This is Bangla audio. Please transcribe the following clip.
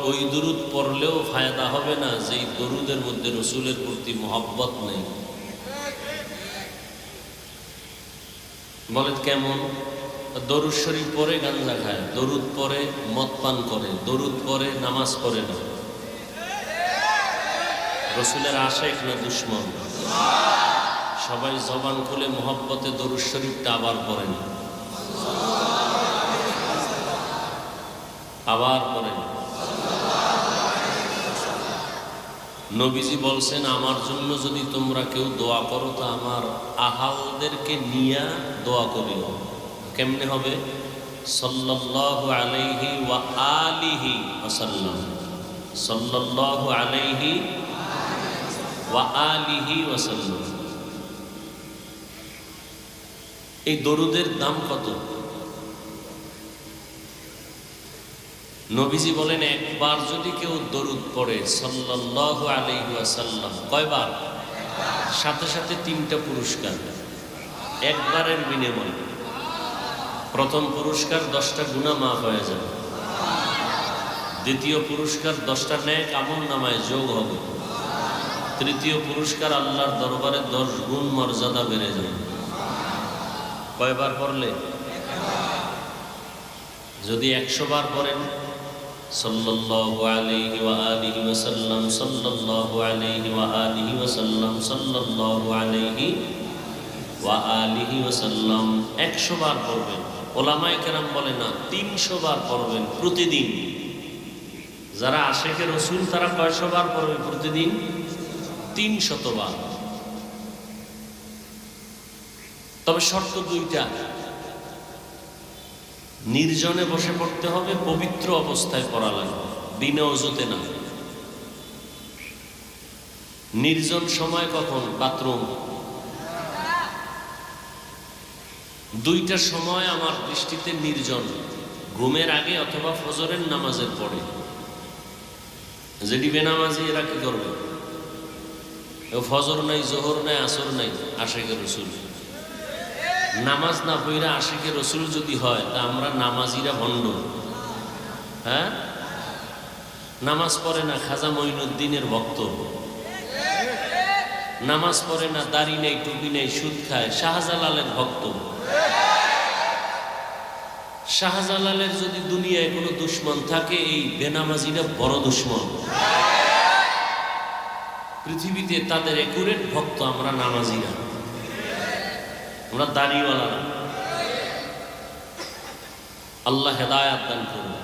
ওই দরুদ পড়লেও ফায়দা হবে না যেই দরুদের মধ্যে রসুলের প্রতি মহব্বত নেই। বলেন কেমন? দরুদ শরীফ পড়ে গাঞ্জা খায়, দরুদ পড়ে মদ পান করে, দরুদ পড়ে নামাজ পড়ে না। রসুলের আশিক না দুশ্মন? সবাই জবান খুলে মহব্বতে দরুদ শরীফটা আবার পড়েন, আবার পড়েন। নবীজি বলছেন, আমার জন্য যদি তোমরা কেউ দোয়া করো তো আমার আহালদেরকে নিয়ে দোয়া করিও। কেমনে হবে? সাল্লাল্লাহু আলাইহি ওয়া আলিহি ওয়াসাল্লাম, সাল্লাল্লাহু আলাইহি ওয়া আলিহি ওয়াসাল্লাম। এই দরুদের দাম কত? নবীজি বলেন, একবার যদি কেউ দরুদ পড়ে সাল্লাল্লাহু আলাইহি ওয়াসাল্লাম, কয়বার? সাথে সাথে 3টা পুরস্কার একবারের বিনিময়ে। প্রথম পুরস্কার 10টা গুনাহ মাফ হয়ে যাবে, দ্বিতীয় পুরস্কার 10টা নেক আমলনামায় যোগ হবে, তৃতীয় পুরস্কার আল্লাহর দরবারে 10 গুণ মর্যাদা বেড়ে যাবে। কয়বার পড়লে? যদি 100 বার পড়েন সাল্লাল্লাহু আলাইহি ওয়া আলিহি ওয়াসাল্লাম, সাল্লাল্লাহু আলাইহি ওয়া আলিহি ওয়াসাল্লাম, সাল্লাল্লাহু আলাইহি ওয়া আলিহি ওয়াসাল্লাম 100 বার পড়বেন। ওলামায়ে কেরাম বলে না, 300 বার পড়বেন প্রতিদিন। যারা আশিকে রসুল তারা কয়শো বার পড়বে প্রতিদিন? 300 বার। তবে শর্ত 2টা। নির্জনে বসে পড়তে হবে, পবিত্র অবস্থায় পড়া লাগবে, বিনা ওযুতে না। নির্জন সময় কখন? বাথরুম। 2টা সময় আমার দৃষ্টিতে নির্জন, ঘুমের আগে অথবা ফজরের নামাজের পরে। যেটি বেনামাজি এরা কি করবে? ফজর নাই, জোহর নাই, আসর নাই, আশিকে রসুল। নামাজ না পড়া আশিকে রসুল যদি হয় তা আমরা নামাজিরা ভণ্ড। হ্যাঁ, নামাজ পড়ে না খাজা মঈনুদ্দিনের ভক্ত, নামাজ পড়ে না, দাড়ি নেই, টুপি নেই, সুদ খায়, শাহজালালের ভক্ত। শাহজালালের যদি দুনিয়ায় কোনো দুশ্মন থাকে, এই বেনামাজিরা বড় দুশ্মন। পৃথিবীতে তাদের একুরেট ভক্ত আমরা নামাজিরা, আমরা দাড়িওয়ালারা। আল্লাহ হেদায়াত দান করুন।